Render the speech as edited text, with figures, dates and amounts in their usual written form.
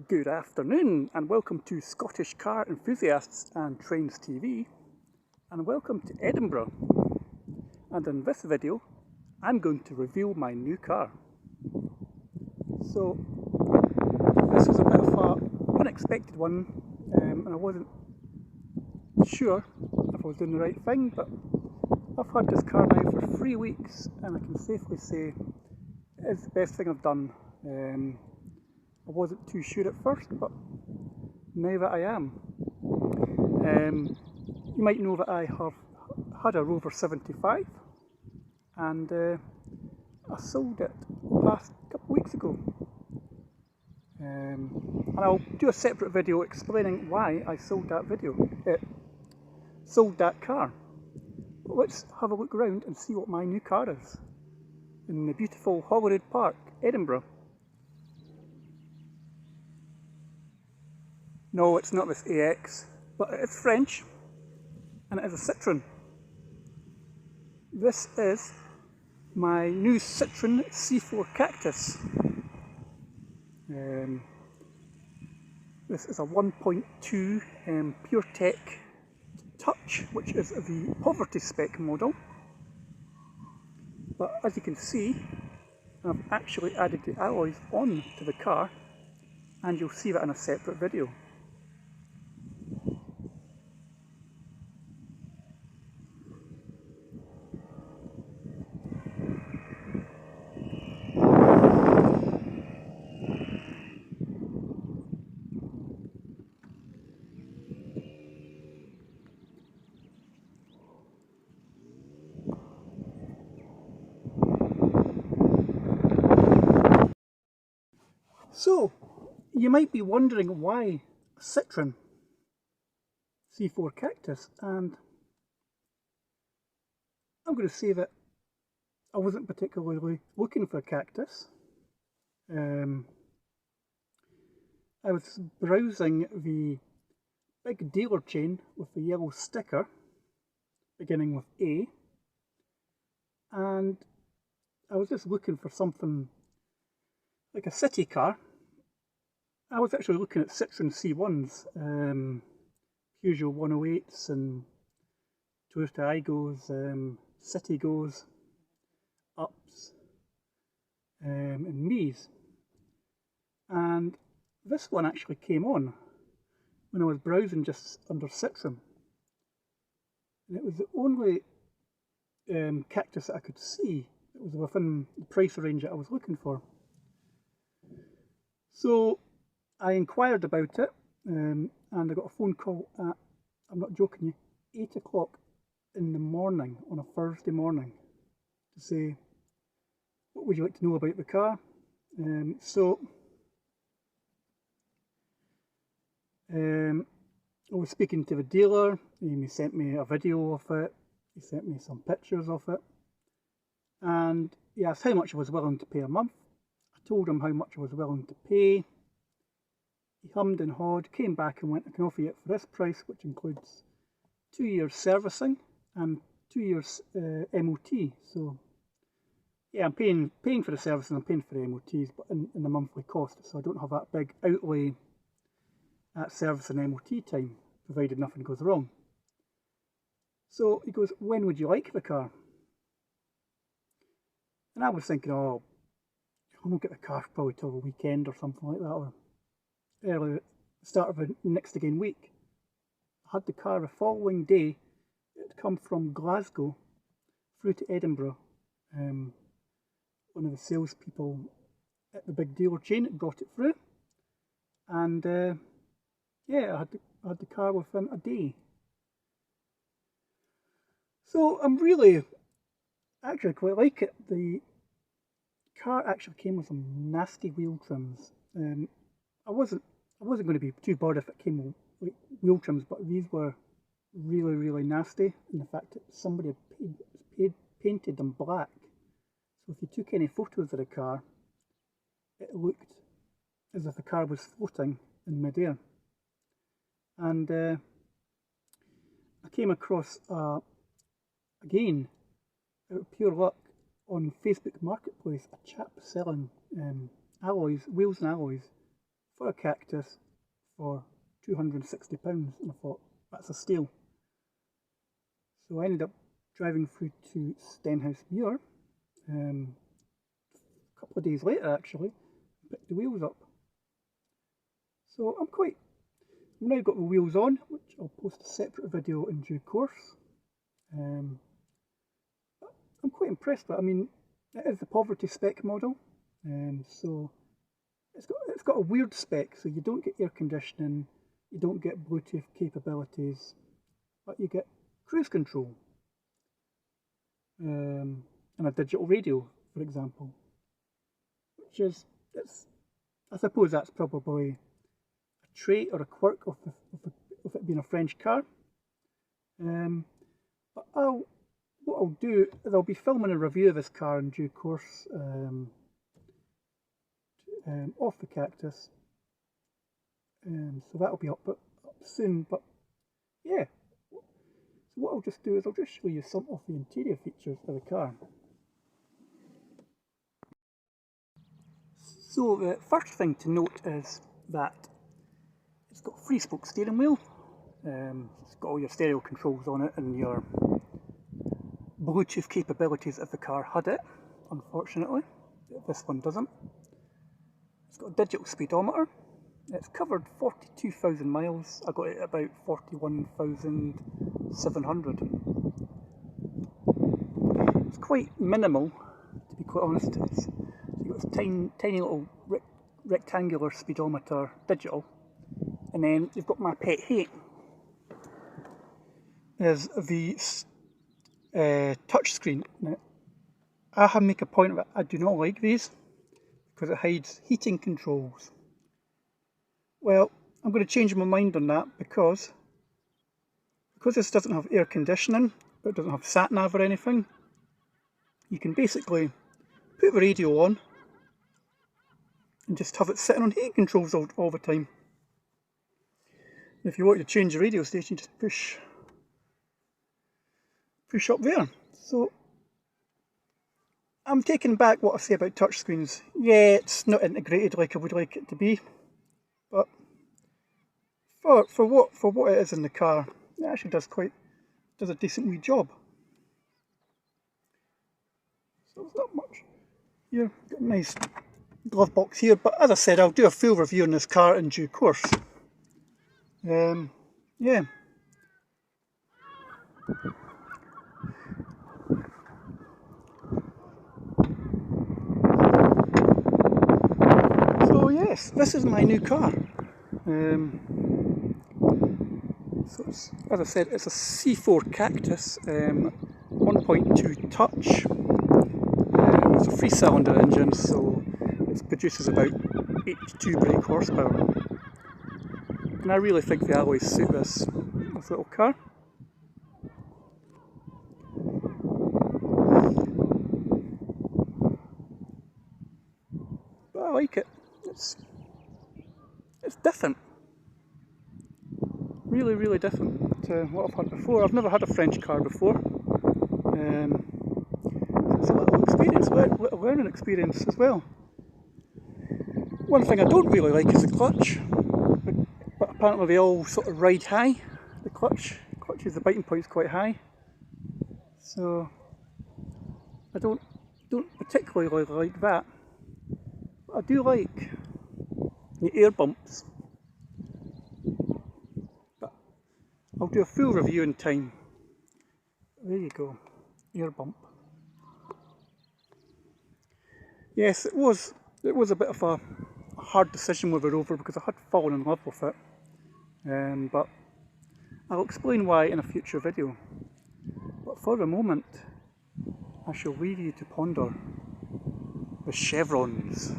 Good afternoon and welcome to Scottish Car Enthusiasts and Trains TV, and welcome to Edinburgh. And in this video I'm going to reveal my new car. So this was a bit of an unexpected one, and I wasn't sure if I was doing the right thing, but I've had this car now for 3 weeks and I can safely say it is the best thing I've done. I wasn't too sure at first, but now that I am. You might know that I have had a Rover 75 and I sold it last couple of weeks ago. And I'll do a separate video explaining why I sold that car. But let's have a look around and see what my new car is in the beautiful Holyrood Park, Edinburgh. No, it's not this AX, but it's French, and it is a Citroen. This is my new Citroen C4 Cactus. This is a 1.2 PureTech Touch, which is the poverty spec model. But as you can see, I've actually added the alloys on to the car, and you'll see that in a separate video. So, you might be wondering why Citroen C4 Cactus, and I'm going to say that I wasn't particularly looking for a cactus. I was browsing the big dealer chain with the yellow sticker beginning with A, and I was just looking for something like a city car. I was actually looking at Citroen C1s, Peugeot 108s and Toyota Aygos, Citygos, Ups and Me's. And this one actually came on when I was browsing just under Citroen. And it was the only cactus that I could see that was within the price range that I was looking for. So I inquired about it, and I got a phone call at, I'm not joking you, 8 o'clock in the morning on a Thursday morning to say, what would you like to know about the car? I was speaking to the dealer, and he sent me a video of it, he sent me some pictures of it, and he asked how much I was willing to pay a month. I told him how much I was willing to pay. He hummed and hawed, came back and went, I can offer you it for this price, which includes 2 years servicing and 2 years MOT. So yeah, I'm paying for the service and I'm paying for the MOTs, but in the monthly cost, so I don't have that big outlay at service and MOT time, provided nothing goes wrong. So he goes, when would you like the car? And I was thinking, oh, I won't get the car probably till the weekend or something like that, or early start of the next again week. I had the car the following day. It had come from Glasgow through to Edinburgh. One of the salespeople at the big dealer chain brought it through, and yeah, I had the car within a day. So I'm really actually quite like it. The car actually came with some nasty wheel trims. I wasn't going to be too bothered if it came with like wheel trims, but these were really nasty. And the fact that somebody had painted them black, so if you took any photos of the car, it looked as if the car was floating in midair. And I came across again, out of pure luck, on Facebook Marketplace, a chap selling alloys, wheels and alloys for a cactus for £260, and I thought, that's a steal. So I ended up driving through to Stenhousemuir a couple of days later actually, and picked the wheels up. So I've now got the wheels on, which I'll post a separate video in due course. I'm quite impressed with it. I mean, it is the poverty spec model, so it's got a weird spec, so you don't get air conditioning, you don't get Bluetooth capabilities, but you get cruise control and a digital radio, for example, which is, I suppose that's probably a trait or a quirk of it being a French car. But what I'll do is I'll be filming a review of this car in due course, off the Cactus, so that'll be up soon. But yeah, so what I'll just do is I'll just show you some of the interior features of the car. So the first thing to note is that it's got a 3-spoke steering wheel. It's got all your stereo controls on it and your Bluetooth capabilities if the car had it. Unfortunately, this one doesn't. It's got a digital speedometer. It's covered 42,000 miles. I got it at about 41,700. It's quite minimal, to be quite honest. You've got this tiny little rectangular speedometer, digital, and then you've got my pet hate, is the touch screen. Now, I have to make a point of it. I do not like these because it hides heating controls. Well, I'm going to change my mind on that because this doesn't have air conditioning, but it doesn't have sat nav or anything. You can basically put the radio on and just have it sitting on heating controls all the time. If you want to change the radio station, just push up there. So I'm taking back what I say about touchscreens. Yeah, it's not integrated like I would like it to be, but for what it is in the car, it actually does a decent wee job. So there's not much here. Got a nice glove box here, but as I said, I'll do a full review on this car in due course. Yeah. So yes, this is my new car. So it's, as I said, it's a C4 Cactus, 1.2 touch. It's a 3-cylinder engine, so it produces about 82 brake horsepower. And I really think the alloys suit this little car. But I like it. It's different. Really, really different to what I've had before. I've never had a French car before. It's a little experience, little learning experience as well. One thing I don't really like is the clutch, but apparently they all sort of ride high. The clutch is, the biting point is quite high, so I don't particularly like that. But I do like the air bumps. But I'll do a full review in time. There you go, air bump. Yes, it was a bit of a hard decision with the Rover because I had fallen in love with it, but I'll explain why in a future video. But for the moment, I shall leave you to ponder the chevrons.